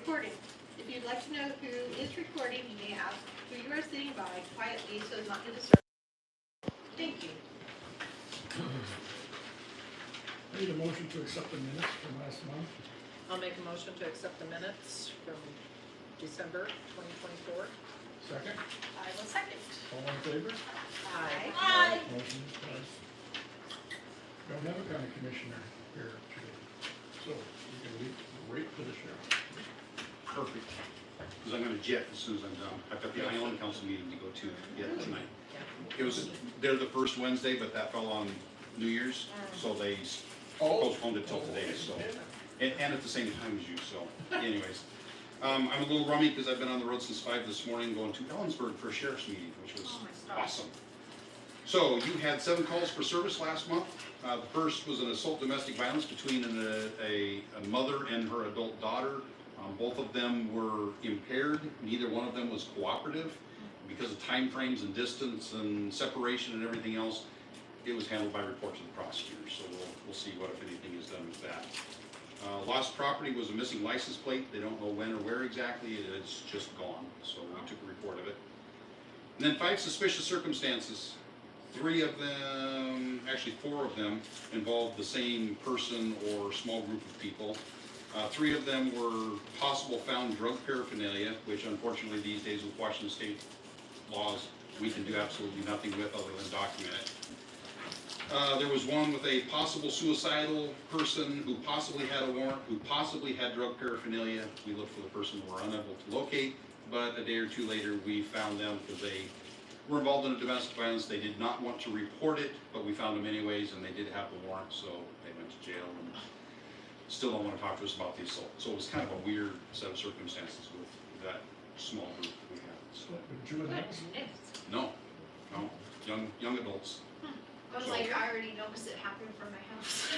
recording. If you'd like to know who is recording, you may ask who you are sitting by quietly so as not to disturb. Thank you. I need a motion to accept the minutes from last month. I'll make a motion to accept the minutes from December 2024. Second, I will second. all in favor? Aye. Motion passed. Don't have a county commissioner here today, so we can wait for the sheriff. Perfect. Because I'm going to jet as soon as I'm done. I've got the Island Council meeting to go to yet tonight. It was, they're the first Wednesday, but that fell on New Year's, so they postponed it till today, so. And at the same time as you, so anyways. I'm a little rummy because I've been on the road since 5 this morning going to Ellensburg for a sheriff's meeting, which was awesome. So you had 7 calls for service last month. The first was an assault domestic violence between a mother and her adult daughter. Both of them were impaired. Neither one of them was cooperative. Because of time frames and distance and separation and everything else, it was handled by report to the prosecutor. So we'll see what, if anything, is done with that. Lost property was a missing license plate. They don't know when or where exactly. It's just gone. So we took a report of it. And then 5 suspicious circumstances. 3 of them, actually 4 of them, involved the same person or small group of people. 3 of them were possible found drug paraphernalia, which unfortunately these days with Washington State laws, we can do absolutely nothing with other than document it. There was one with a possible suicidal person who possibly had a warrant, who possibly had drug paraphernalia. We looked for the person we were unable to locate, but a day or 2 later we found them because they were involved in a domestic violence. They did not want to report it, but we found them anyways, and they did have the warrant, so they went to jail and still don't want to talk to us about the assault. So it was kind of a weird set of circumstances with that small group we had. So, Juveniles? no, young adults. I was like, I already noticed it happened from my house.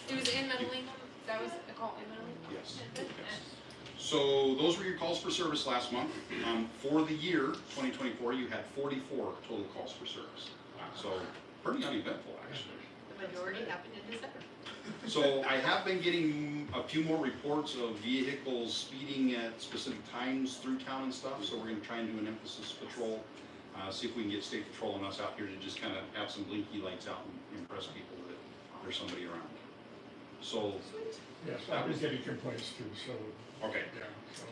It was in Metaline. That was a call in Metaline. Yes. So those were your calls for service last month. For the year 2024, you had 44 total calls for service. So pretty uneventful, actually. The majority happened in December. So I have been getting a few more reports of vehicles speeding at specific times through town and stuff. So we're going to try and do an emphasis patrol. See if we can get state patrol and us out here to just kind of have some blinky lights out and impress people that there's somebody around. So Yes, I was getting complaints too, so, okay. yeah, so,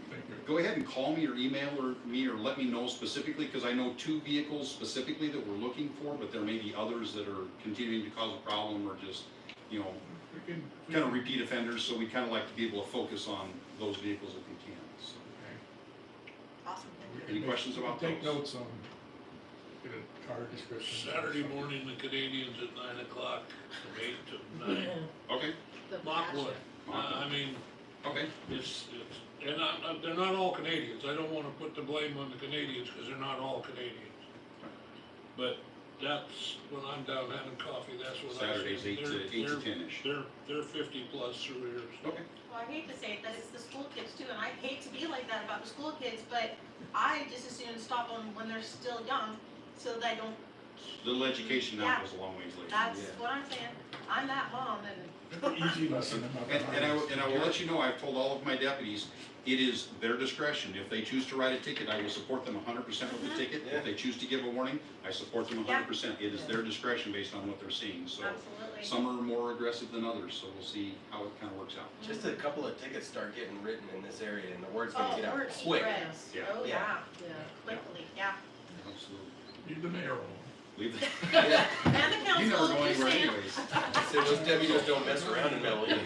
thank you. Go ahead and call me or email me or let me know specifically, because I know 2 vehicles specifically that we're looking for, but there may be others that are continuing to cause a problem or just, you know, We can- kind of repeat offenders. So we kind of like to be able to focus on those vehicles if we can. So. Okay. Awesome. We can Any make- questions about Take those? notes on, get a car description. Saturday morning, the Canadians at 9 o'clock, from 8 to 9. Okay. Mockwood. I mean, Okay. and they're not all Canadians. I don't want to put the blame on the Canadians because they're not all Canadians. But that's when I'm down having coffee, that's what I Saturdays see. 8 to 10ish. They're 50 plus through here. So. Okay. Well, I hate to say it, that it's the school kids too, and I hate to be like that about the school kids, but I just as soon stop them when they're still young, so that I don't, Little education now Yeah. goes a long ways later. that's what I'm saying. I'm that mom, and Easy lesson. And I will let you know, I've told all of my deputies, it is their discretion. If they choose to write a ticket, I will support them 100% with the ticket. If they choose to give a warning, I support them 100%. It is their discretion based on what they're seeing. So absolutely. some are more aggressive than others, so we'll see how it kind of works out. Just a couple of tickets start getting written in this area, and the word's gonna Oh, get out word quick. spreads. Yeah. Oh, yeah, Yeah. quickly, yeah. Absolutely. Leave the mayor alone. Leave the, Yeah. And the you council, never go just anywhere saying. anyways. So those deputies don't mess around in Metaline.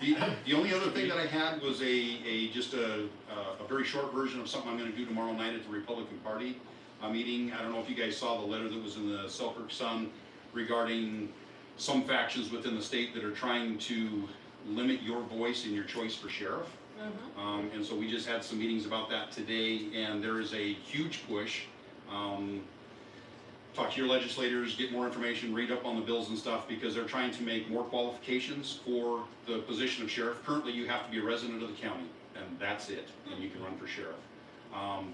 Yeah. The only other thing that I had was just a very short version of something I'm going to do tomorrow night at the Republican Party meeting. I don't know if you guys saw the letter that was in the Selkirk Sun regarding some factions within the state that are trying to limit your voice and your choice for sheriff. And so we just had some meetings about that today, and there is a huge push. Talk to your legislators, get more information, read up on the bills and stuff, because they're trying to make more qualifications for the position of sheriff. Currently, you have to be a resident of the county, and that's it, and you can run for sheriff.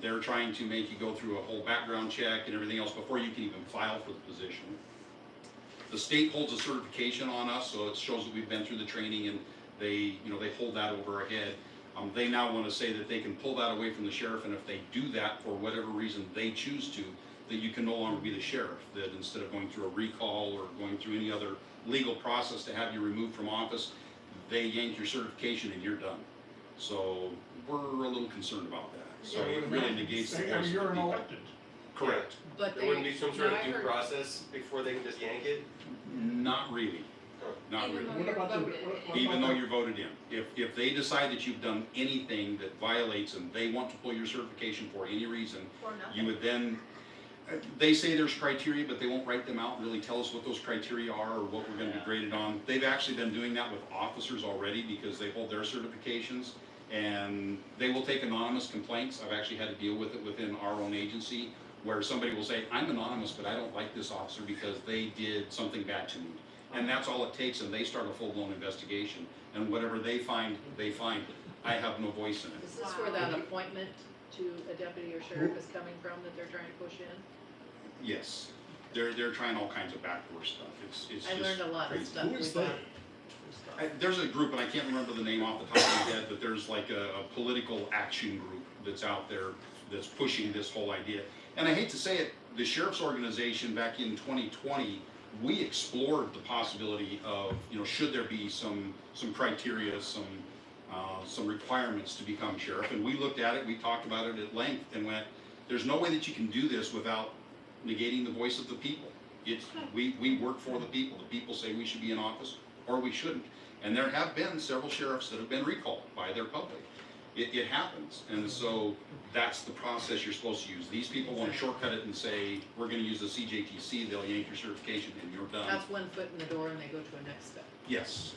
They're trying to make you go through a whole background check and everything else before you can even file for the position. The state holds a certification on us, so it shows that we've been through the training, and They hold that over our head. They now want to say that they can pull that away from the sheriff, and if they do that for whatever reason they choose to, that you can no longer be the sheriff, that instead of going through a recall or going through any other legal process to have you removed from office, they yank your certification and you're done. So we're a little concerned about that. So it really negates the voice of the You're an people. elected. Correct. But There wouldn't be some sort no, of I due heard- process before they can just yank it? Not really. Not Even really. though What you're about the- voted. what Even about though the- you're voted in. If they decide that you've done anything that violates and they want to pull your certification for any reason, Or nothing. you would then, they say there's criteria, but they won't write them out and really tell us what those criteria are or what we're gonna be graded on. They've actually been doing that with officers already because they hold their certifications, and they will take anonymous complaints. I've actually had to deal with it within our own agency, where somebody will say, I'm anonymous, but I don't like this officer because they did something bad to me. And that's all it takes, and they start a full-blown investigation, and whatever they find, they find. I have no voice in it. Is this where that appointment to a deputy or sheriff is coming from that they're trying to push in? Yes, they're trying all kinds of backdoor stuff. It's I just learned a lot of crazy. stuff. Who is with that? There's a group, and I can't remember the name off the top of my head, but there's like a political action group that's out there that's pushing this whole idea. And I hate to say it, the sheriff's organization back in 2020, we explored the possibility of, should there be some criteria, some requirements to become sheriff, and we looked at it, we talked about it at length, and went, there's no way that you can do this without negating the voice of the people. We work for the people. The people say we should be in office, or we shouldn't. And there have been several sheriffs that have been recalled by their public. It happens, and so that's the process you're supposed to use. These people want to shortcut it and say, we're gonna use the CJTC, they'll yank your certification, and you're done. That's one foot in the door and they go to a next step Yes,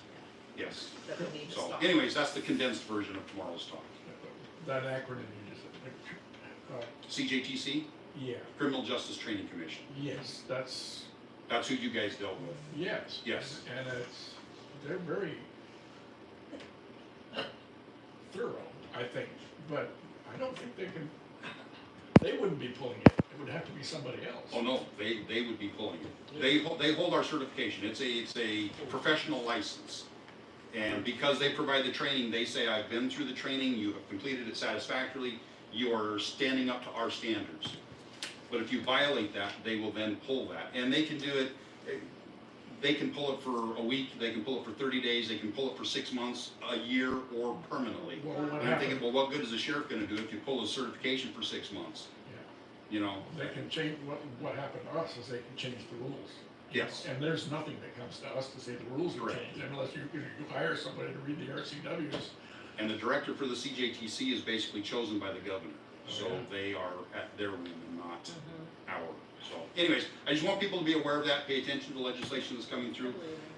yes. that we need to So stop. anyways, that's the condensed version of tomorrow's talk. That acronym you just said, CJTC, yeah, Criminal Justice Training Commission. yes, that's, That's who you guys dealt with. yes. Yes. And they're very thorough, I think, but I don't think they wouldn't be pulling it. It would have to be somebody else. Oh, no, they would be pulling it. They hold our certification. It's a professional license. And because they provide the training, they say, I've been through the training, you have completed it satisfactorily, you are standing up to our standards. But if you violate that, they will then pull that. And they can do it, they can pull it for a week, they can pull it for 30 days, they can pull it for 6 months, a year, or permanently. Well, what And I'm thinking, happened, well, what good is the sheriff gonna do if you pull his certification for 6 months? You know? they can change, what happened to us is they can change the rules. Yes. And there's nothing that comes to us to say the rules are Correct. changed, unless you hire somebody to read the RCWs. And the director for the CJTC is basically chosen by the governor. So Okay. they are at their whim and not Mhm. our. So anyways, I just want people to be aware of that, pay attention to the legislation that's coming through.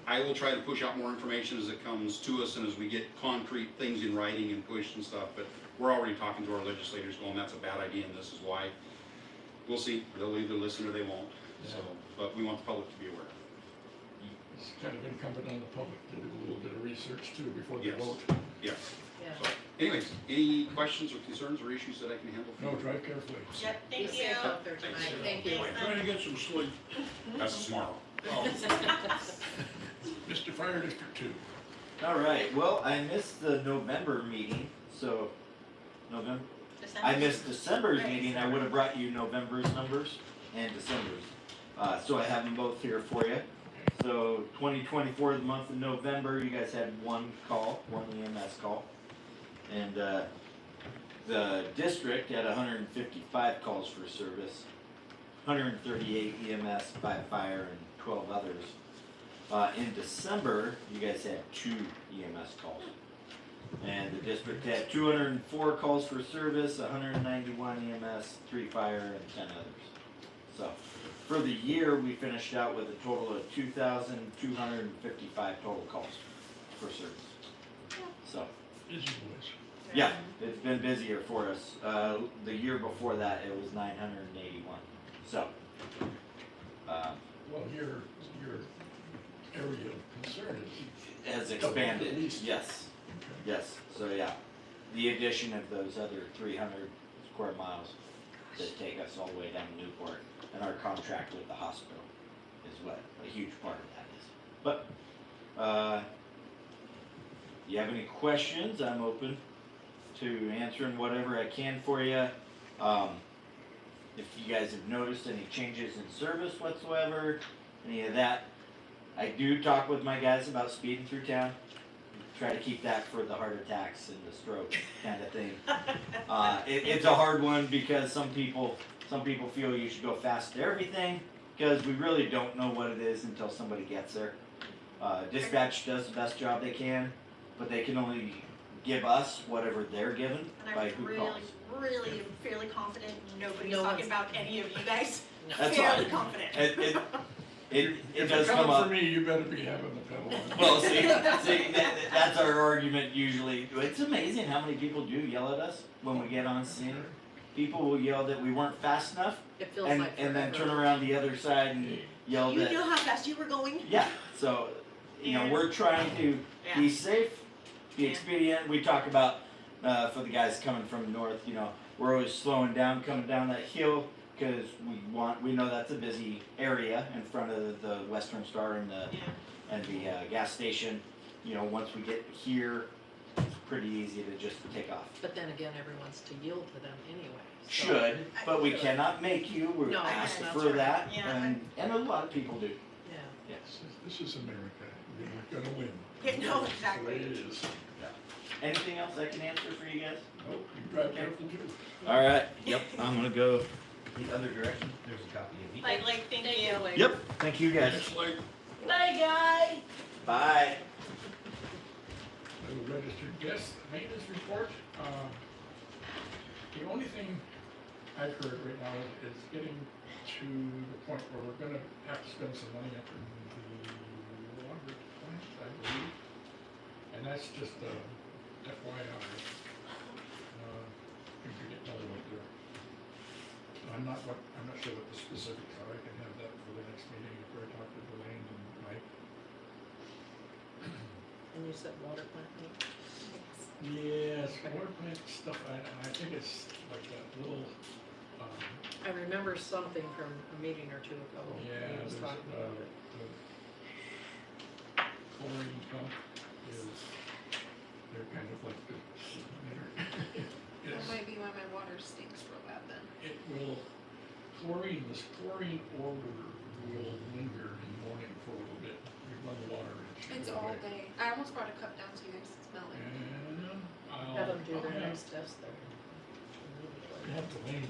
I will try to push out more information as it comes to us and as we get concrete things in writing and pushed and stuff, but we're already talking to our legislators going, that's a bad idea and this is why. We'll see, they'll either listen or they won't, so, but we want the public to be aware. It's kind of incumbent on the public to do a little bit of research too before they Yes. vote. Yes, Yeah. so anyways, any questions or concerns or issues that I can handle? for No, you? drive carefully. Yep, Be thank you. safe out there tonight. Thank you. Thanks. Trying to get some sleep. That's tomorrow. Mr. Fire District 2. All right, well, I missed the November meeting, so, November, I missed December's meeting, I would have brought you November's numbers and December's. So I have them both here for you. So 2024, the month of November, you guys had one call, one EMS call. And, the district had 155 calls for service, 138 EMS, 5 fire, and 12 others. In December, you guys had 2 EMS calls. And the district had 204 calls for service, 191 EMS, 3 fire, and 10 others. So, for the year, we finished out with a total of 2,255 total calls for service. So, Busy boys. yeah, it's been busier for us. The year before that, it was 981. So, Well, your area of concern is, has expanded, At least. yes. Yes, so yeah, the addition of those other 300 square miles that take us all the way down to Newport, and our contract with the hospital is what a huge part of that is. But, you have any questions, I'm open to answering whatever I can for you. If you guys have noticed any changes in service whatsoever, any of that, I do talk with my guys about speeding through town. Try to keep that for the heart attacks and the stroke kind of thing. It's a hard one because some people feel you should go fast to everything because we really don't know what it is until somebody gets there. Dispatch does the best job they can, but they can only give us whatever they're given And by I'm who really, calls. really fairly confident nobody's No talking one's- about any of you guys. That's Fairly fine. confident. It If does it come comes up. for me, you better be having the pedal on. Well, see, that's our argument usually. It's amazing how many people do yell at us when we get on scene. People will yell that we weren't fast enough, It feels and like then forever. turn around the other side and yell You that. know how fast you were going? Yeah, so, we're trying to be safe, be Yeah. expedient. We talk about, for the guys coming from north, we're always slowing down, coming down that hill, cause we know that's a busy area in front of the Western Star and the gas station. Once we get here, it's pretty easy to just take off. But then again, everyone's to yield to them anyway. So. Should, but we cannot make you, we're No, asked that's for right. that, Yeah. and a lot of people do. Yeah. This is America, you're not gonna win. Yeah, no, That's the way exactly. it is. Anything else I can answer for you guys? Nope, you drive careful too. Alright, yep, I'm gonna go the other direction. There's a copy of Like, thank you. Yep, thank you guys. It's like, Bye, guy. Bye. Little registered guest maintenance report. The only thing I've heard right now is getting to the point where we're gonna have to spend some money up in the water plant, I believe. And that's just FYI. If we get another one there. I'm not sure what the specifics are. I can have that for the next meeting if I talk to Delane and Mike. And you said water plant meeting? Yes, water plant stuff, I think it's like that little, I remember something from a meeting or two ago. yeah, He was there's, talking about it. the chlorine pump is, they're kind of like the, That it's, might be why my water stinks real bad then. it will, this chlorine odor will linger in the morning for a little bit. You run the water. it should It's go all away. day. I almost brought a cup down so you guys can smell it. And Have them do their I'll next test there. have Delane,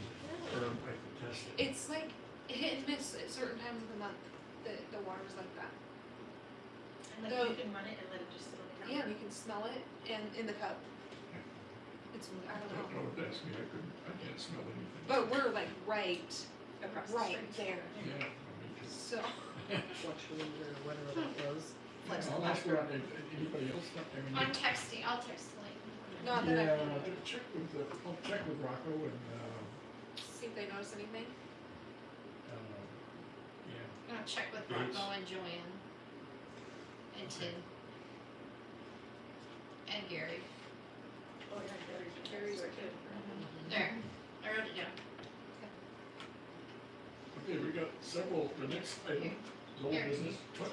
or I can test it. It's like hit and miss at certain times of the month. The water's like that. And like you can run it and let it just sit on the counter. Yeah, and you can smell it and in the cup. It's I don't know. No, that's me, I can't smell anything. But we're like right Across the right street. there. Yeah, I mean, just. So Fluctuate or whatever that was. I'll ask around, anybody else, I mean. I'm texting, I'll text Lane. not that Yeah, I I'll check with Rocco and, see if they notice anything. yeah. I'm gonna check with Yes. Rocco and Joanne. And Tim. And Gary. Oh, yeah, Gary's Gary's good. There, I wrote it down. Okay, we got several, the next item is old Here. business. What?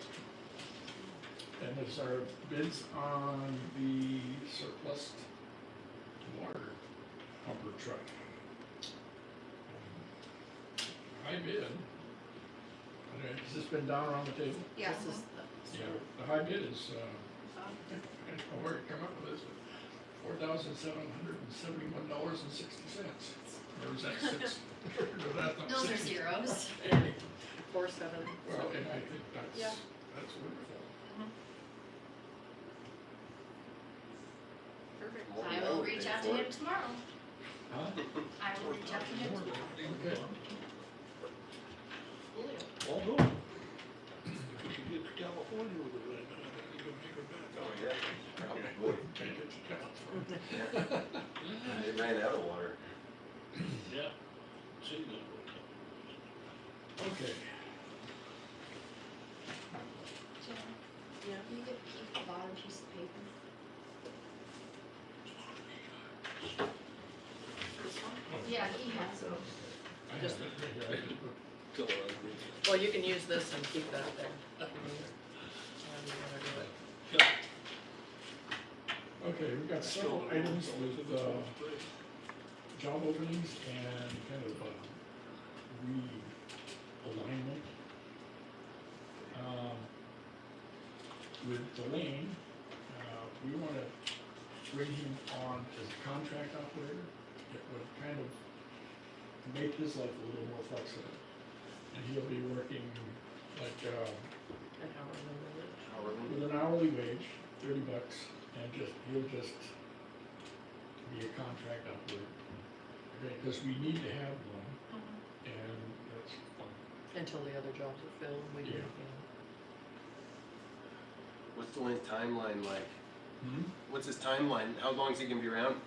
And there's our bids on the surplus water pumper truck. High bid. Has this been down around the table? Yeah. This is Yeah, the high bid is, I don't know where it came up with this, $4,771.60. Or is that six? Or that not Those are 60? zeros. 4-7. Well, and I think Yeah. that's wonderful. Perfect. I will reach out to him tomorrow. Huh? I will reach out to him tomorrow. Okay. all good. If we could get to California with it right now, then we could make it back. Oh, yeah. Take it to California. They ran out of water. Yeah. See that. Okay. Jen, Yeah. you could keep the bottom piece of paper. This one? Yeah, he has it. I Just- have it right here. I just put- Well, you can use this and keep that there. If you need it. However you wanna do it. Okay, we've got several items with, job openings and kind of, realignment. With Delane, we wanna bring him on as a contract operator. It would kind of make his life a little more flexible. And he'll be working like, An hour minimum. with an hourly wage, $30, and he'll just be a contract operator. Okay, because we need to have one, and that's fun. Until the other jobs are filled, we do, Yeah. What's Dwayne's timeline like? Hmm? What's his timeline? How long is he gonna be around?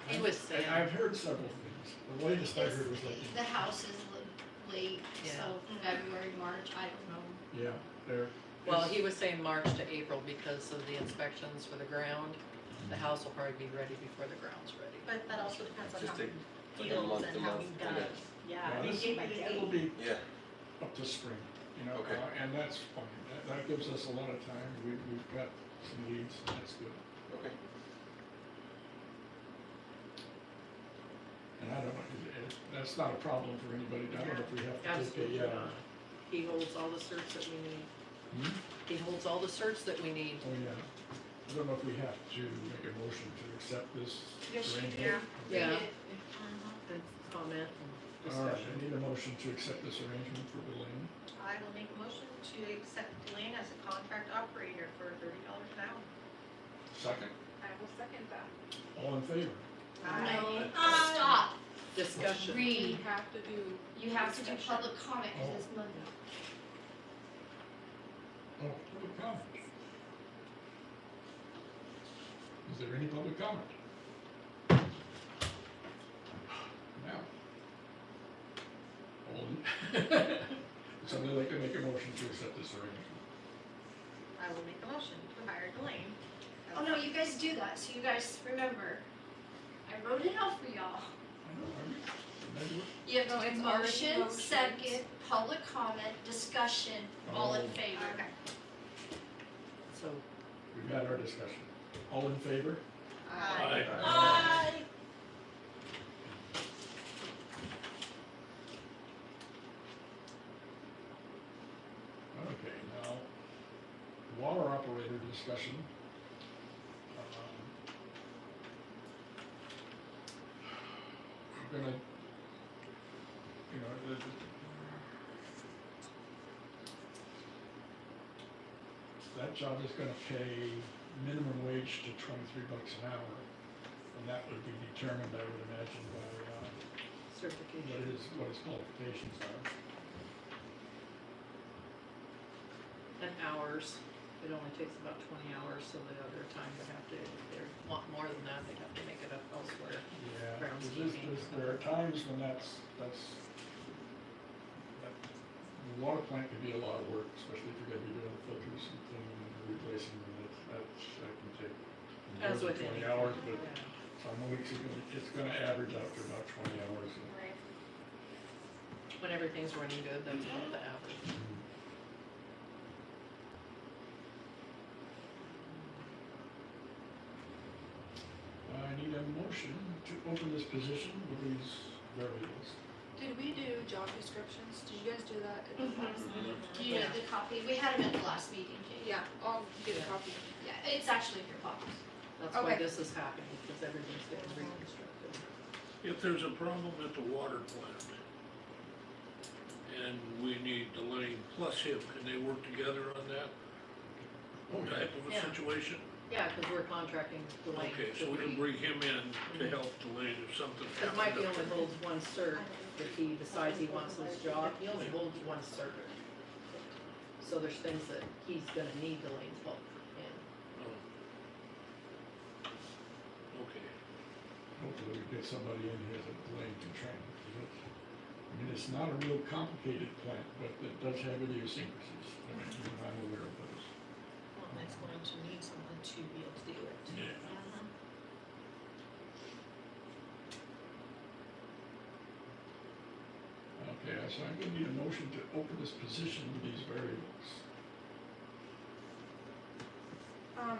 He was saying- I've heard several things. The latest I heard was like, The house is late, Yeah. so February, March, I don't know. yeah, they're. Well, he was saying March to April because of the inspections for the ground. The house will probably be ready before the ground's ready. But that also depends on Just how take he like a feels month and to how month, he okay. does. Yeah, I mean, This day by day. will be Yeah, up to spring, you know, Okay. and that's fine. That gives us a lot of time. We've got some leads, and that's good. okay. And I don't know, that's not a problem for anybody. I don't know if we have to take Absolutely a, not. He holds all the certs that we need. hmm? He holds all the certs that we need. Oh, yeah. I don't know if we have to make a motion to accept this Yes, arrangement. Yeah. Read it. And comment and All right, discussion. I need a motion to accept this arrangement for Delane. I will make a motion to accept Delane as a contract operator for $30 an hour. Second. I will second that. All in favor? No, Aye. stop, Discussion. We read. have to do. You have to do discussion. public comment, cause it's Monday. Oh, public comment. Is there any public comment? Now. Somebody like to make a motion to accept this arrangement? I will make a motion to hire Delane. as Oh no, you guys do that, so you guys remember. I wrote it out for y'all. I know, I do it. You have No, to it's do already motion, motioned. second, public comment, discussion, all in Oh. favor. Okay. So, We've had our discussion. All in favor? Aye. Aye. Okay, now, water operator discussion. We're gonna, you know, that job is gonna pay minimum wage to $23 an hour. And that would be determined, I would imagine, by, certification. what his qualifications are. And hours, it only takes about 20 hours, so the other time they have to, if they want more than that, they have to make it up elsewhere. Yeah, Groundskeeping. there are times when that, the water plant can be a lot of work, especially if you're gonna be doing filters and cleaning and replacing them, that can take more As than with 20 anything. hours, but Yeah. some weeks it's gonna average out to about 20 hours. Right. When everything's running good, that's about the average. I need a motion to open this position with these variables. Did we do job descriptions? Did you guys do that at the last meeting? Do you have the copy? We had them at the last meeting, Jake. Yeah, I'll get a copy. Yeah, it's actually in your pockets. That's why Okay. this is happening, because everything's getting reconstructed. If there's a problem at the water plant, and we need Delane plus him, can they work together on that type of a Yeah. situation? Yeah, because we're contracting Delane. Okay, so we can bring him in to help Delane if something Because happens. Mikey only holds one cert, if he decides he wants this job, he only holds one cert. So there's things that he's gonna need Delane's help in. Oh. Okay. Hopefully we get somebody in here that Delane can train. I mean, it's not a real complicated plant, but it does have idiosyncrasies. I mean, even I'm aware of those. Well, it's going to need someone to be able to do it. Yeah. Okay, so I'm gonna need a motion to open this position with these variables.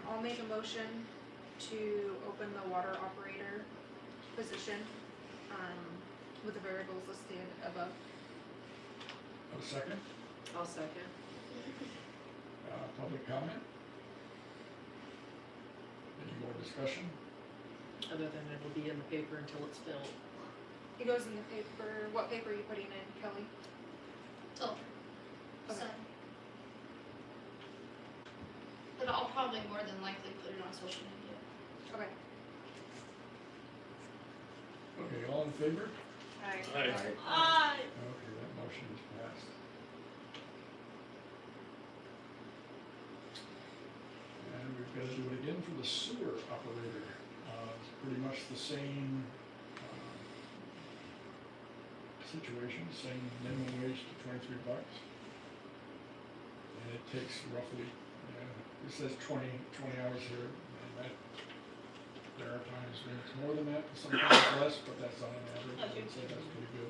I'll make a motion to open the water operator position, with the variables listed above. A second, I'll second. public comment? Any more discussion? Other than it'll be in the paper until it's filled. It goes in the paper. What paper are you putting in, Kelly? Silver. Okay. So. But I'll probably more than likely put it on social media. Okay. Okay, all in favor? Aye. Okay, that motion is passed. And we've got to do it again for the sewer operator. It's pretty much the same, situation, same minimum wage to $23. And it takes roughly, it says 20 hours here, and that, there are times when it's more than that, sometimes less, but that's on an average, I would say that's pretty good.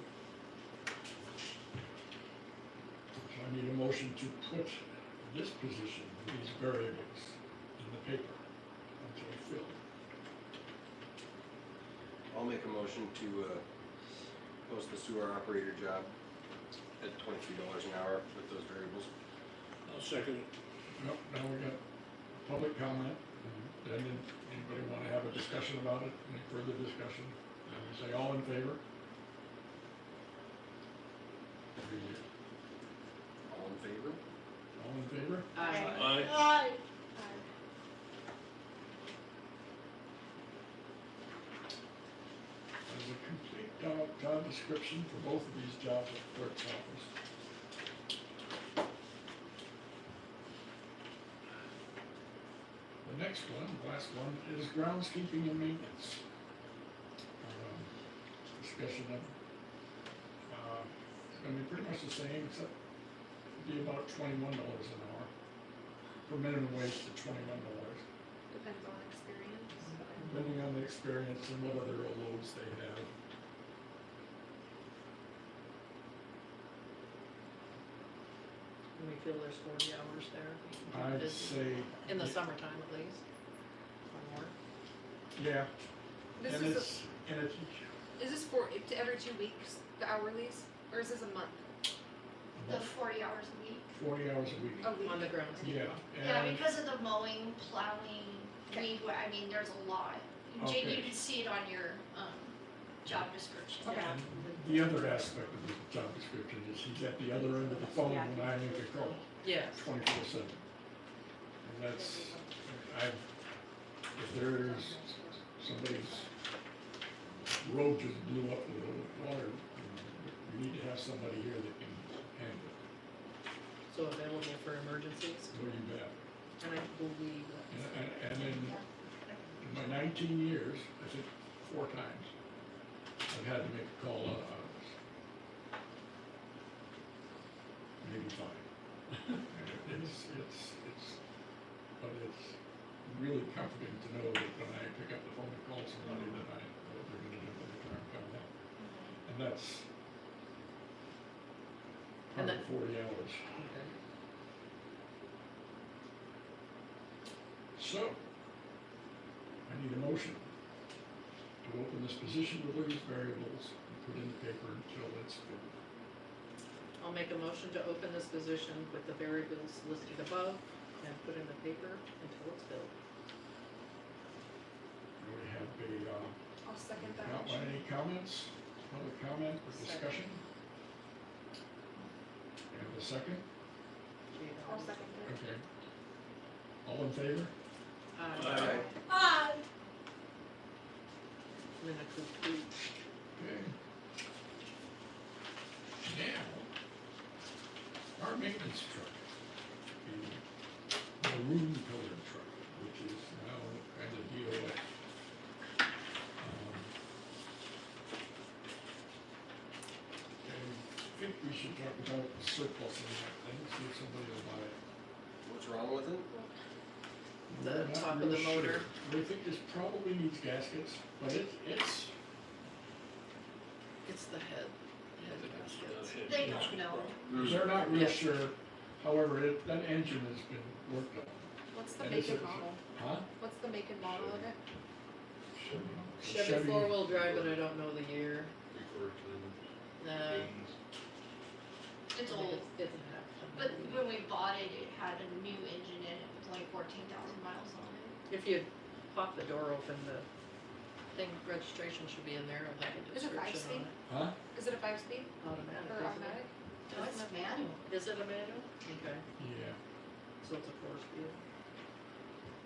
So I need a motion to put this position, these variables, in the paper until filled. I'll make a motion to, post the sewer operator job at $23 an hour with those variables. I'll second it. Nope, now we got public comment, and then anybody wanna have a discussion about it, any further discussion? And we say all in favor? Every year. All in favor? All in favor? Aye. There's a complete job description for both of these jobs at the clerk's office. The next one, the last one, is groundskeeping and maintenance. Discussion of, it's gonna be pretty much the same, except it'll be about $21 an hour. For minimum wage to $21. Depends on experience. Depending on the experience and what other loads they have. And we feel there's 40 hours there. We can keep I'd busy. say. In the summertime at least, or more. Yeah, This and is it's, is this for every 2 weeks, the hourlies, or is this a month? The 40 hours a week. 40 hours a week. A week. On the ground. Yeah, Yeah, and, because of the mowing, plowing, weed, I mean, there's a lot. Jane, Okay. you can see it on your, job description. Okay. and the other aspect of the job description is he's at the other end of the phone when I make a call, Yes. 24/7. And that's, if there's somebody's road just blew up with water, we need to have somebody here that can handle it. So available for emergencies, What do you bet? and I believe that's. And in my 19 years, I think 4 times, I've had to make a call out of hours. Maybe 5. And but it's really comforting to know that when I pick up the phone and call somebody that I know they're gonna do when they try and come home. And that's And probably 40 hours. Okay. So, I need a motion to open this position with these variables and put in the paper until it's filled. I'll make a motion to open this position with the variables listed above and put in the paper until it's filled. Do we have I'll second that any motion. comments, public comment or discussion? And a second? I'll second it. Okay. All in favor? Aye. And then a complete. Okay. Now, our maintenance truck, the maroon colored truck, which is now kind of DOA. I think we should talk about surplus in that thing, see if somebody will buy it. What's wrong with it? The We're not top of real the motor. sure. We think this probably needs gaskets, but it's, It's the head. Head gaskets. They don't know. they're not real Yes. sure. However, that engine has been worked on. What's the And make it's and a- model? Huh? What's the make and model of it? Chevy four-wheel drive, but I don't know the year. It's old, It didn't have. but when we bought it, it had a new engine in it, it was like 14,000 miles on it. If you pop the door open, the thing, registration should be in there, it'll have a Is it description on 5-speed? it. Huh? Is it a 5-speed Automatic, or isn't it? automatic? No, it's manual. Is it a manual? Okay, Yeah. so it's a 4-speed.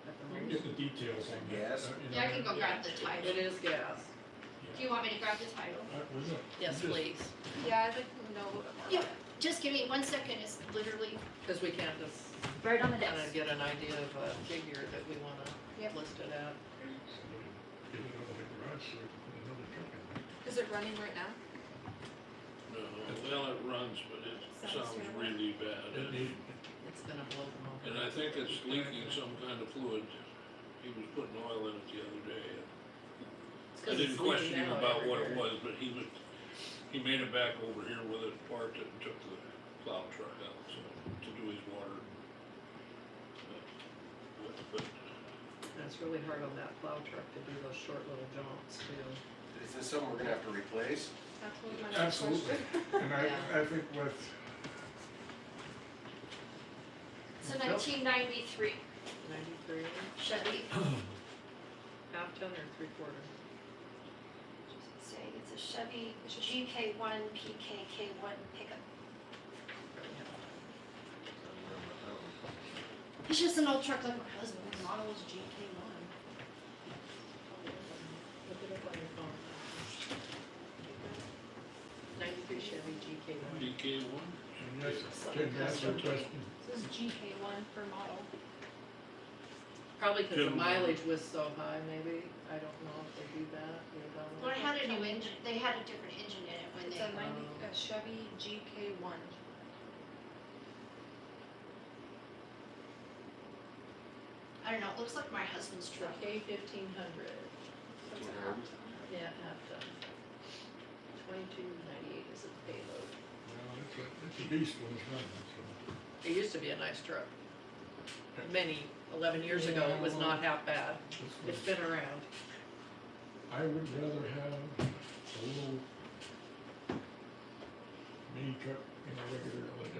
At the You can most. get the details on that. Yes. You know, Yeah, I can go grab the It title. is gas. Do you want me to grab the title? Was it? Yes, Just- please, Yeah, I'd like to know a little bit more Yeah. about it. Just give me 1 second, it's literally because we can't just right on the kind of desk. get an idea of a figure that we wanna Yep. list it at. Get it out of the garage so we can put another truck in there. Is it running right now? No, well, it runs, but it Sounds sounds terrible. really bad. It need, It's gonna blow them over. And I think it's leaking some kind of fluid. He was putting oil in it the other day. It's I 'cause didn't it's question leaking him out about what it everywhere. was, but he made it back over here with it, parked it, and took the plow truck out, so, to do his water. But And it's really hard on that plow truck to do those short little jaunts too. Is this something we're gonna have to replace? That was my next absolutely. question. And Yeah. I think with, It's a 1993 93, Chevy. half ton or 3/4? Say it's a Chevy GK1 PKK1 pickup. It's just an old truck like my husband's. Model is GK1. Look it up on your phone. 93 Chevy GK1. DK1? yes, can you answer the question? This is GK1 for model. Probably because the Jim, mileage was so high, maybe. I don't know if they do that. You don't know. Well, it had a new engine, they had a different engine in it when It's they, a Chevy GK1. I don't know, it looks like my husband's truck. K1500. It's a half ton. Yeah, half ton. 2298 is its payload. Well, it's a beast when it's running, so. It used to be a nice truck. Many, 11 years ago, it was not half bad. this It's was- been around. I would rather have a little mini truck, regular, like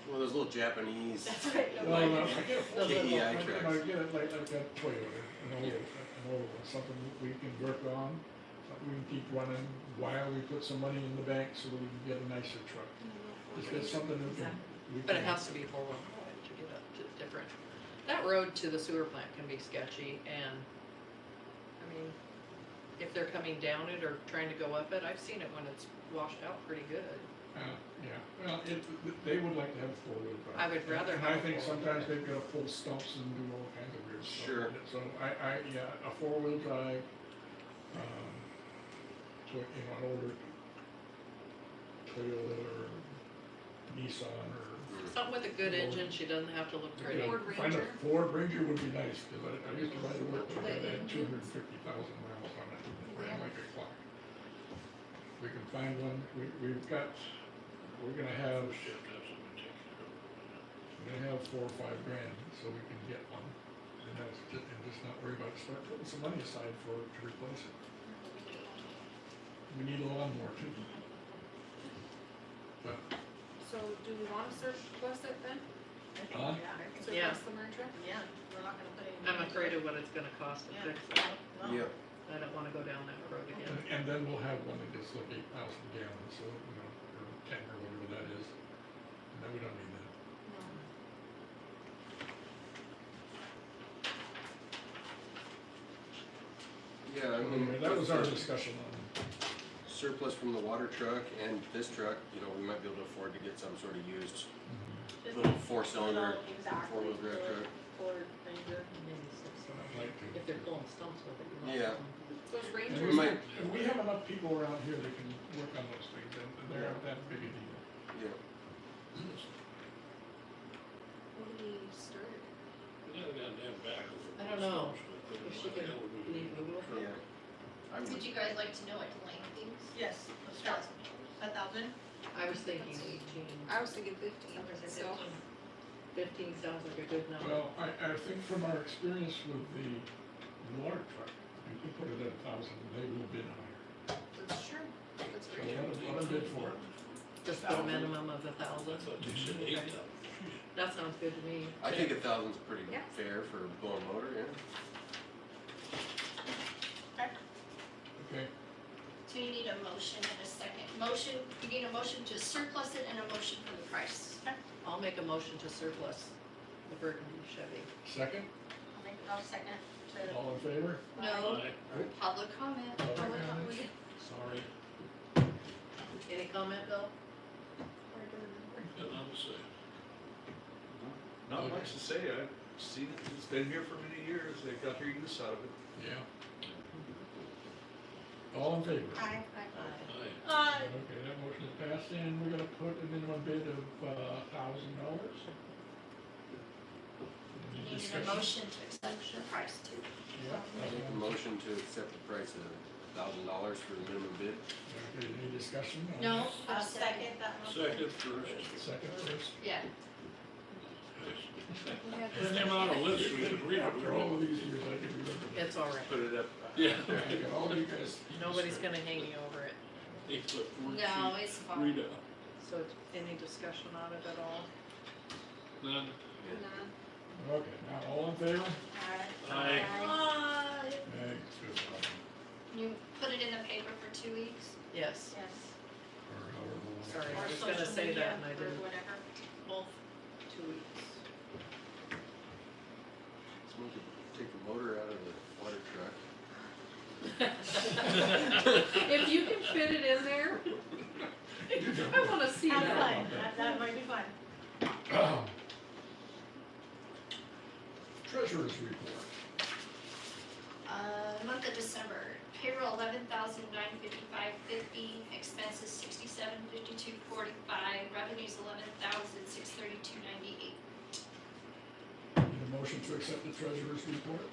Well, those little Japanese, That's right. a. No, I get a full. KEI I trucks. get it like a Toyota, an old one, something we can work on, something we can keep running while we put some money in the bank so that we can get a nicer truck. Just get something we can. But it has to be 4-wheel drive to get up to different. That road to the sewer plant can be sketchy and, I mean, if they're coming down it or trying to go up it, I've seen it when it's washed out pretty good. Yeah, well, they would like to have a four-wheel drive. I would rather And have I a think four-wheel sometimes drive. they've got to pull stumps and do all kinds of weird stuff. Sure. with it. So yeah, a four-wheel drive, an older Toyota or Nissan or. Something with a good engine, she doesn't have to look pretty. Ford Find a Ranger. Ford Ranger would be nice, cause I used to ride to work with it, it had 250,000 miles on it, it ran like a clock. We can find one, we're gonna have, First you have to have somebody take care of it. we're gonna have $4 or $5 grand, so we can get one. And that's just, and just not worry about it, start putting some money aside to replace it. We need a lawnmower too. But, So do we want to surplus it then? huh? Yeah. Surplus the merger? Yeah, we're not gonna put any. I'm afraid of what it's gonna cost to Yeah. fix it. No. yeah, I don't wanna go down that road again. And then we'll have one that gets like 8,000 gallons, so, or 10 or whatever that is. No, we don't need that. No. yeah, I mean. Anyway, that was our discussion on, Surplus from the water truck and this truck, we might be able to afford to get some sort of used Just little put it 4-cylinder, all exactly four-wheel drive for- truck. Ford Ranger, maybe 6 I'd like to. If they're pulling stumps with it, you want Yeah. something. Those And Rangers. we might- and we have enough people around here that can work on those things, and they're not that big a deal. Yeah, When do we start it? We got a goddamn back over. I don't know. Stuff, If she can that would be- leave Google. yeah. I would, Would you guys like to know what lane things? Yes, let's start. 1,000? I was thinking 18. I was thinking 15, so. 15 sounds like a good number. Well, I think from our experience with the water truck, you can put it at 1,000, they will bid higher. That's true. That's So very true. let them bid for it. Just put a minimum of 1,000. I thought you said 8,000. That sounds good to me. I think 1,000's pretty Yeah. fair for a blown motor, yeah. Okay, So you need a motion and a second. Motion, you need a motion to surplus it and a motion for the price. I'll make a motion to surplus the Burgundy Chevy. second, I'll second to. all in favor? No, Aye. public comment. Public Public comments? comment. Sorry, Any comment, Bill? got nothing to say. Not much to say, I've seen it, it's been here for many years, they got their use out of it. Yeah. All in favor? Aye. Aye. Okay, that motion is passed, and we're gonna put a minimum bid of $1,000. You need a motion to accept the price too. Yeah. I make a motion to accept the price of $1,000 for the minimum bid. Okay, any discussion? on No, this? I'll second that motion. Second first. Second first. Yeah. His name on a list, we could read it. After all of these years, I can remember that. It's all right. Put it up. Yeah. Okay, all of you guys. Nobody's gonna hang you over it. It's a No, it's fine. Read it. So any discussion on it at all? None. Okay, now, all in favor? Aye. Thanks, good. You put it in the paper for 2 weeks? Yes. Yes. Or however long. Sorry, Or I was gonna social say media that and I or didn't. whatever. Both 2 weeks. So we could take the motor out of the water truck. If you can fit it in there, I wanna see Have that. fun, that might be fun. Treasurer's report. Month of December, payroll 11,955.50, expenses 67,52.45, revenues 11,632.98. Need a motion to accept the treasurer's report?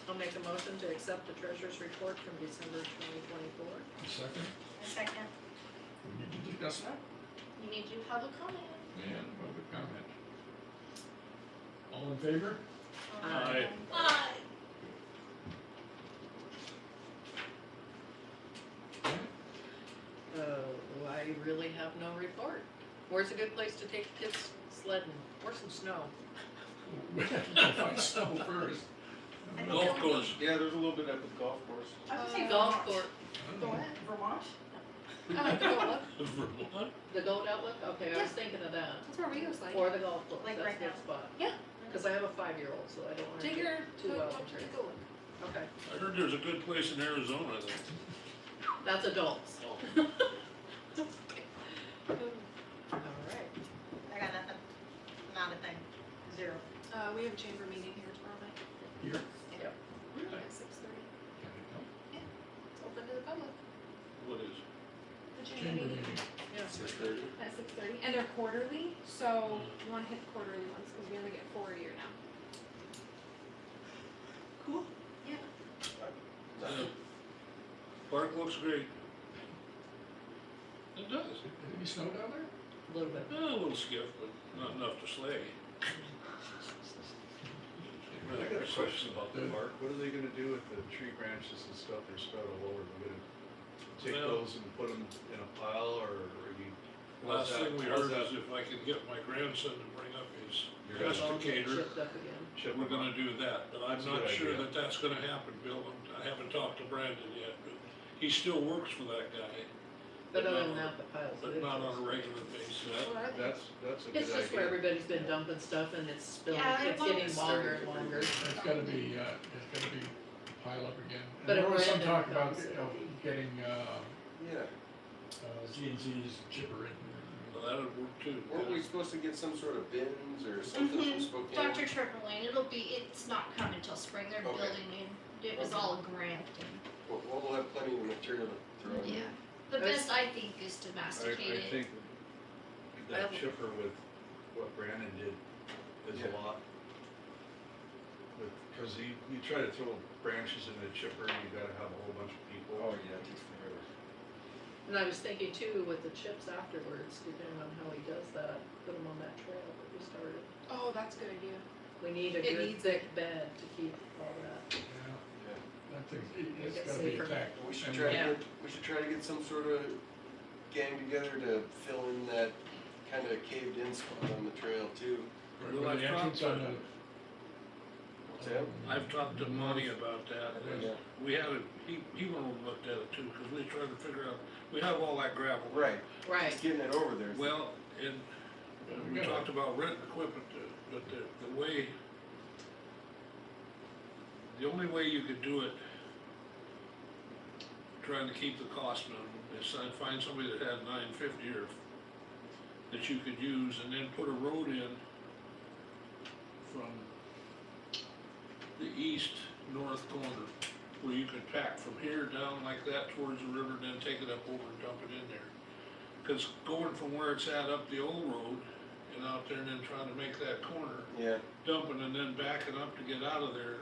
I'll make a motion to accept the treasurer's report from December 2024. A second? Second. We need to discuss that? You need to do public comment. And public comment. All in favor? Aye. Aye. I really have no report. Where's a good place to take kids sledding? Or some snow? We have to go find snow first. Golf course. Yeah, there's a little bit up at the golf course. I was gonna say Golf Vermont. course. Go ahead, Vermont? Vermont? The goat outlook? Okay, I was thinking of that. That's where Rio's like. Or the golf course, Like that's a right good now. spot. Yeah. Cause I have a 5-year-old, so I don't wanna Take get her, too go well to into the it. goat. Okay, I heard there's a good place in Arizona that. that's adults. Oh. Alright. I got nothing. Not a thing. Zero. We have a chamber meeting here tomorrow night Here. at 6:30. It's open to the public. What is? The Chamber meeting. Yeah. 6:30. At 6:30, and they're quarterly, so you wanna hit the quarterly ones, cause we only get 4 a year now. Cool. Park looks great. It does. Did it snow down there? A little bit. A little skiff, but not enough to slay. I got a question about the park, what are they gonna do with the tree branches and stuff they're spread all over, they're gonna take Well- those and put them in a pile, or are you? Last how's that- thing we how's heard that is if I could get my grandson to bring up his You're gonna- esticator, Chipped up again. chip we're them gonna up? do that, but I'm That's a not good sure idea. that that's gonna happen, Bill. I haven't talked to Brandon yet, but he still works for that guy, But other than that, the piles but of not on a it. regular basis. What are they? That's a good It's just where idea. everybody's been dumping stuff and it's spilling, Yeah, it's they've getting always longer and started. longer. It's gotta be pile up again. And But there if was some Brandon talk about, comes- getting, Yeah. G&G's chipper in. Well, that'd work too. Weren't we supposed to get some sort of bins or something from Spokane? Dr. Tripperlane, it's not coming till spring, they're Okay. building it was all grant Well, we'll have plenty of material to throw and, in. yeah. The best I think is to I masticate it. think that I'll- chipper with what Brandon did is Yeah. a lot. Cause you try to throw branches in the chipper, you gotta have a whole bunch of people. Oh, yeah, it takes forever. And I was thinking too, with the chips afterwards, depending on how he does that, put them on that trail. we started. Oh, that's a good idea. We need a It good needs thick bed to keep all that. Yeah, that thing's, Make it's it gotta be safer. attacked. We should And try to Yeah. get, we should try to get some sort of gang together to fill in that kinda caved in spot on the trail too. Right Well, where I've the entrance talked on to- the. What's that? I've talked to Monty about that, Yeah. we had it, he went over and looked at it too, cause we tried to figure out, we have all that gravel. Right, Right, just getting it over there. Well, and we Yeah. talked about renting equipment, but the way, the only way you could do it, trying to keep the cost minimum, is find somebody that had 950 or that you could use, and then put a road in from the east-north corner, where you could pack from here down like that towards the river, then take it up over and dump it in there. Cause going from where it's at up the old road and out there and then trying to make that corner, Yeah, dumping and then backing up to get out of there.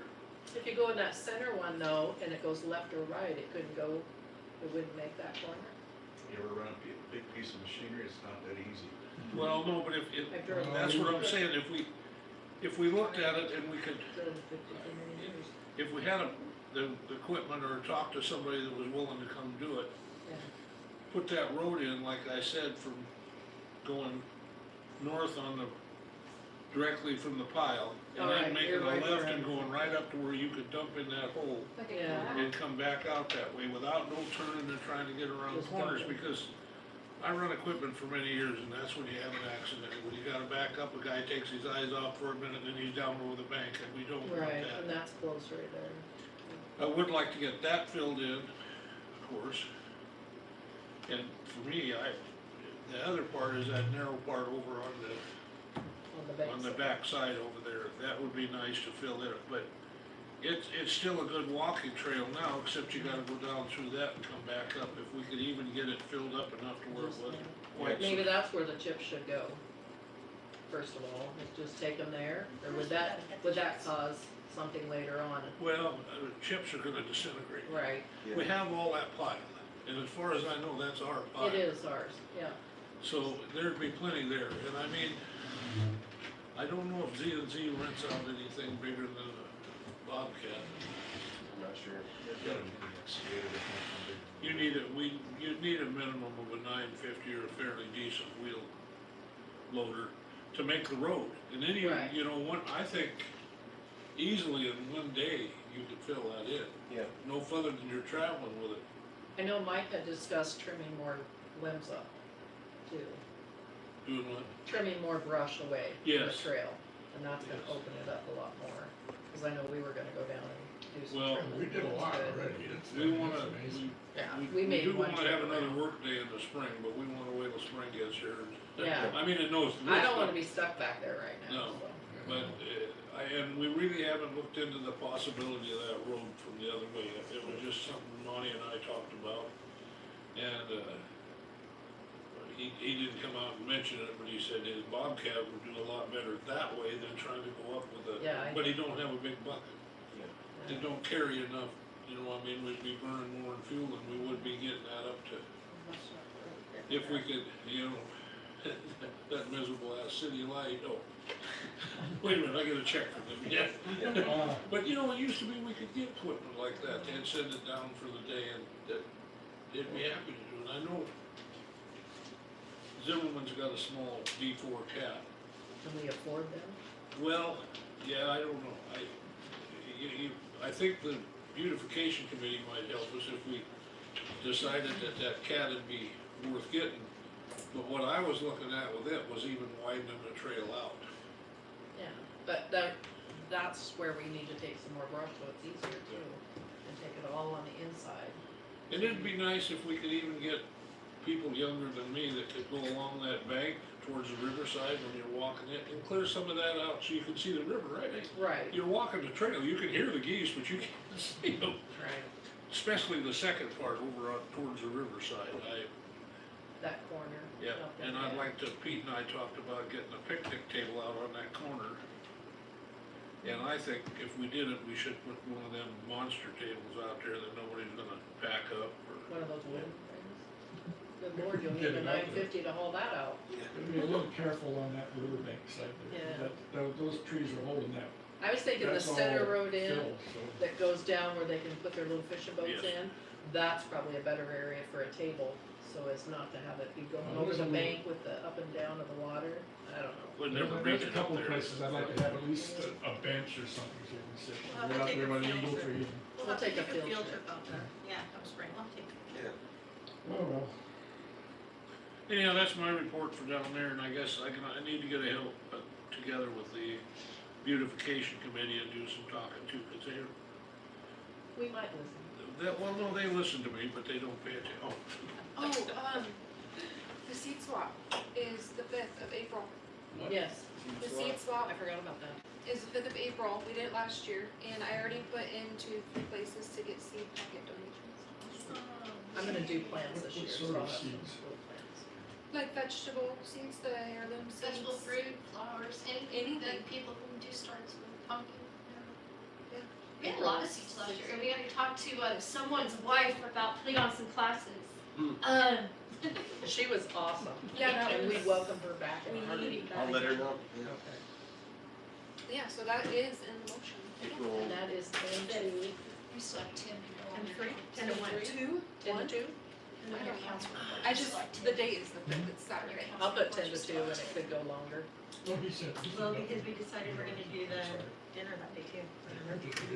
if you go in that center one though, and it goes left or right, it couldn't go, it wouldn't make that corner. You ever run a big piece of machinery, it's not that easy. Well, no, but I've driven that's what I'm saying, if we looked at it and we could, 50 years. if we had the equipment or talked to somebody that was willing to come do it, Yeah. put that road in, like I said, from going north on the, directly from the pile, and Alright, then making you're a right left there. and going right up to where you could dump in that hole Like a Yeah. cat. and come back out that way without no turning and trying to get around Just corners, dumping. because I run equipment for many years, and that's when you have an accident, when you gotta back up, a guy takes his eyes off for a minute, and then he's down over the bank, and we don't want Right, that. and that's close right there. I would like to get that filled in, of course. And for me, the other part is that narrow part over on the back side over there. That would be nice to fill in, but it's still a good walking trail now, except you gotta go down through that and come back up. If we could even get it filled up enough to where it wasn't quite so. Maybe that's where the chips should go, first of all, is just take them there, or would that cause something later on? Well, chips are gonna disintegrate. Right, We have all that pile, and as far as I know, that's our pile. it is ours, yeah. So there'd be plenty there, and I mean, I don't know if Z&Z rents out anything bigger than a Bobcat. I'm not sure. They've got an excavator that's not big. You need a minimum of a 950 or a fairly decent wheel loader to make the road. And then Right. I think easily in one day, you could fill that in, Yeah, no further than you're traveling with it. I know Mike had discussed trimming more limbs up, too. Doing what? Trimming more brush away from the Yes. trail, and that's gonna Yes. open it up a lot more, cause I know we were gonna go down and do some Well, trimming. We did a lot Good. already. It's We Yeah, we we made do one wanna have trip another around. work day in the spring, but we wanna wait till spring gets here. Yeah. I mean, it knows. I don't wanna be stuck back there right now, No. so. But, and we really haven't looked into the possibility of that road from the other way. It was just something Monty and I talked about. And, he didn't come out and mention it, but he said his Bobcat would do a lot better that way than trying to go up with Yeah, but he don't have a big bucket. yeah. It don't carry enough, we'd be burning more in fuel than we would be getting that up to. If we could, that miserable ass city light, oh. Wait a minute, I got a check from them, yeah. But it used to be we could get equipment like that, they'd send it down for the day and they'd be happy to do it. I know Zimmerman's got a small D4 cat. Can we afford them? Well, yeah, I don't know, I think the beautification committee might help us if we decided that cat would be worth getting. But what I was looking at with it was even widening the trail out. Yeah, but that's where we need to take some more brush, so it's easier too, and take it all on the inside. And it'd be nice if we could even get people younger than me that could go along that bank towards the riverside when you're walking it, and clear some of that out so you can see the river, right? Right, You're walking the trail, you can hear the geese, but you can't see them. right, Especially the second part over on towards the riverside. that corner. Yeah, up there, and I'd yeah. like to, Pete and I talked about getting a picnic table out on that corner. And I think if we did it, we should put one of them monster tables out there that nobody's gonna pack up or. One of those wooden things? Good lord, you'll need Get a it out there. $950 to haul that out. Gotta be a little careful on that riverbank side there. Yeah. Those trees are holding that. I was thinking the That's all center road in, filled, so. that goes down where they can put their little fishing boats Yes. in, that's probably a better area for a table, so as not to have it be going Well, over there's the a bank with the up and down of the water, I don't know. Would never There's reach a it up couple of there. places I'd like to have at least a bench or something so you can sit. We'll have Get to out take there a by the field eagle trip. tree. We'll have to take a field trip out there, yeah, come spring, we'll take. Yeah. Oh, well. Anyhow, that's my report for down there, and I guess I need to get a help together with the beautification committee and do some talking too, cause We might listen. well, no, they listen to me, but they don't pay attention. The seed swap is the 5th of April. Yes, The seed swap I forgot about that. is the 5th of April. We did it last year, and I already put into 3 places to get seed packet donations. I'm gonna do plants this What year, sort so I'll of have some seeds? little plants. Like vegetable seeds, the heirloom seeds. Vegetable fruit, flowers, anything that Anything. people can do starts with pumpkin. Yeah. We had a lot of seeds last year, and we had to talk to someone's wife about putting on some classes. She was awesome. Yeah, And we welcome her back in We a heartbeat. need I'll let her know. Yeah. Okay. Yeah, so that is in motion. April, And that is 10 to, We still have 10 people on your council. 10 to 1. 2? 10 to 2? On your council. I just, the date is the 5th, it's Saturday. I'll put 10 to 2 and it could go longer. Well, he said. Well, because we decided we're gonna do the dinner that day too.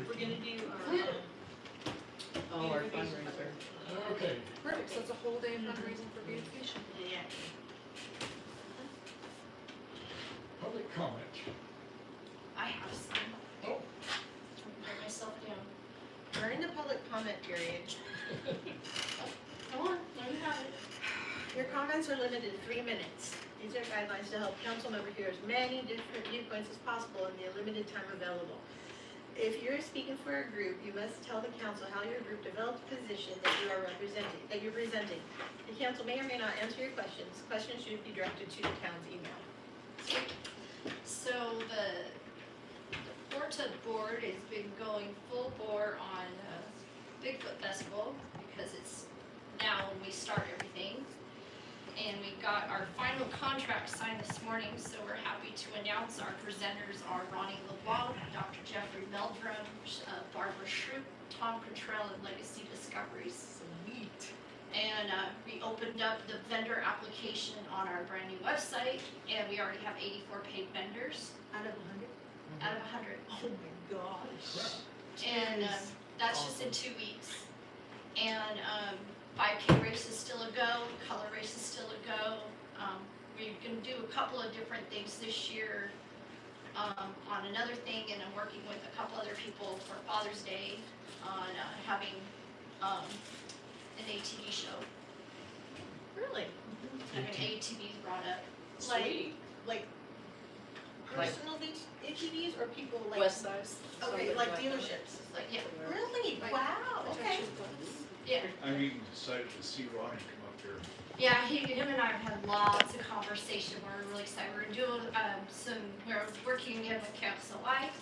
We're gonna do Oh, our Beautification. fundraiser. Okay, Perfect, so it's a whole day of fundraising for beautification. yeah. public comment. I have some. Oh. Write myself down. During the public comment period, Come on, let me have it. your comments are limited to 3 minutes. These are guidelines to help council member hear as many different viewpoints as possible in the limited time available. If you're speaking for a group, you must tell the council how your group developed a position that you are representing, that you're presenting. The council may or may not answer your questions. Questions should be directed to the town's email. So the Porta board has been going full bore on Bigfoot Festival because it's now when we start everything. And we got our final contract signed this morning, so we're happy to announce our presenters are Ronnie LeBlanc, Dr. Jeffrey Meldrum, Barbara Shroop, Tom Cottrell, and Legacy Discoveries. Sweet. And we opened up the vendor application on our brand new website, and we already have 84 paid vendors Out of 100? out of 100. Oh my gosh. And that's just in 2 weeks. And 5K race is still a go, color race is still a go. We're gonna do a couple of different things this year on another thing, and I'm working with a couple other people for Father's Day on having an ATV show. Really? Having ATVs brought up. Like, like Like- personal ATVs or people like? West side. Okay, like dealerships. Like, yeah, Really? Wow, okay. yeah. I mean, decided to see Ronnie come up here. Yeah, him and I have had lots of conversation. We're really excited. We're doing we're working again with Council Life.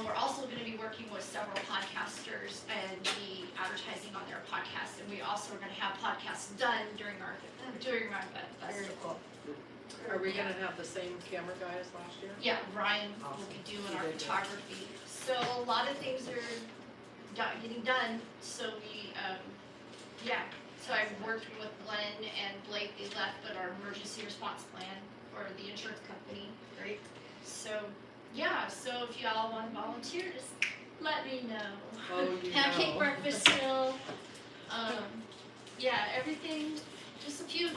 We're also gonna be working with several podcasters and be advertising on their podcasts. And we also are gonna have podcasts done during our festival. Are we gonna have the same camera guy as last year? Yeah, Ryan will Awesome. be doing He our did good. photography. So a lot of things are getting done, so we, yeah. So I'm working with Glenn and Blake, they left, but our emergency response plan for the insurance company. Great. So, yeah, so if y'all wanna volunteer, just let me know. Oh, you Pancake know. breakfast still, yeah, everything, just a few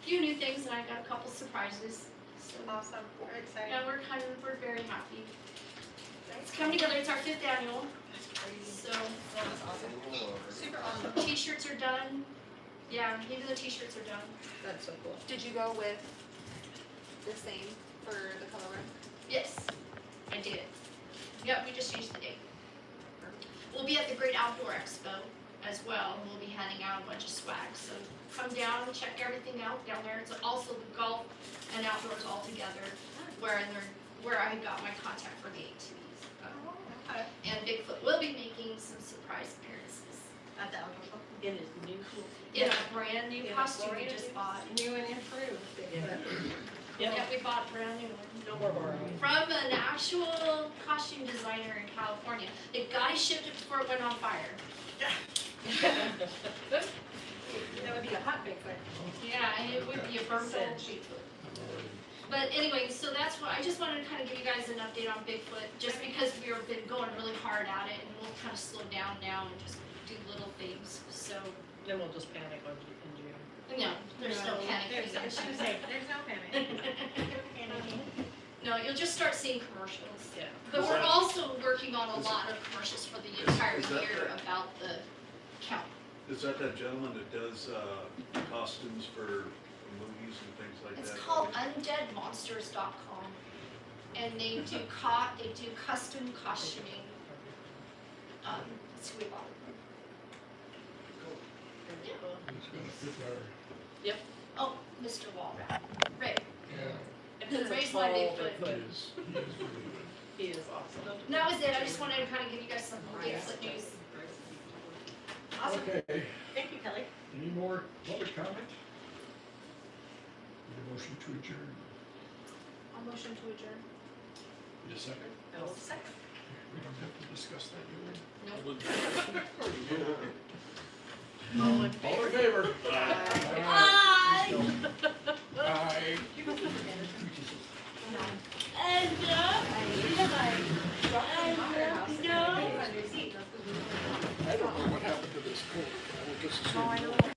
new things, and I got a couple surprises, so. Awesome, we're excited. Yeah, we're very happy. It's coming together, it's our 5th annual, so That's awesome. Super awesome. t-shirts are done. Yeah, even the t-shirts are done. That's so cool. Did you go with the same for the color run? Yes, I did. Yep, we just changed the date. We'll be at the Great Outdoor Expo as well, and we'll be handing out a bunch of swag, so come down and check everything out down there. It's also the golf and outdoors all together, where I got my contact for the ATVs. Okay. And Bigfoot will be making some surprise appearances. At the outdoor show. In his new pool. in a brand new In a costume we brand just new bought, new and improved. Yeah. Yeah, we bought a brand new one. No more borrowing. From an actual costume designer in California. The guy shipped it before it went on fire. That would be a hot Bigfoot. Yeah, and it would be a burnt old Bigfoot. But anyway, so that's what, I just wanted to kind of give you guys an update on Bigfoot, just because we've been going really hard at it, and we'll kind of slow down now and just do little things, so, Then we'll just panic in June. no, there's no panic. There's no panic. No, you'll just start seeing commercials. Yeah. But Is we're that- also working on a lot of commercials for the entire Is that year the- about the count. Is that gentleman that does, costumes for movies and things like that? It's called undeadmonsters.com, and they do custom costuming. That's who we bought it from. It's gonna fit our, Oh, Mr. Walrat, Ray. yeah, It's a Ray's my tall Bigfoot. he is really good. He is awesome. And that was it, I just wanted to kind of give you guys some Bigfoot news. Awesome. Okay, Thank you, Kelly. any more public comment? Need a motion to adjourn, I'll motion to adjourn. need a second? No, second. We don't have to discuss that, do we? Nope. All in All in favor? favor? Bye! Aye. I don't know what happened to this pool. I will just assume. Oh, I know.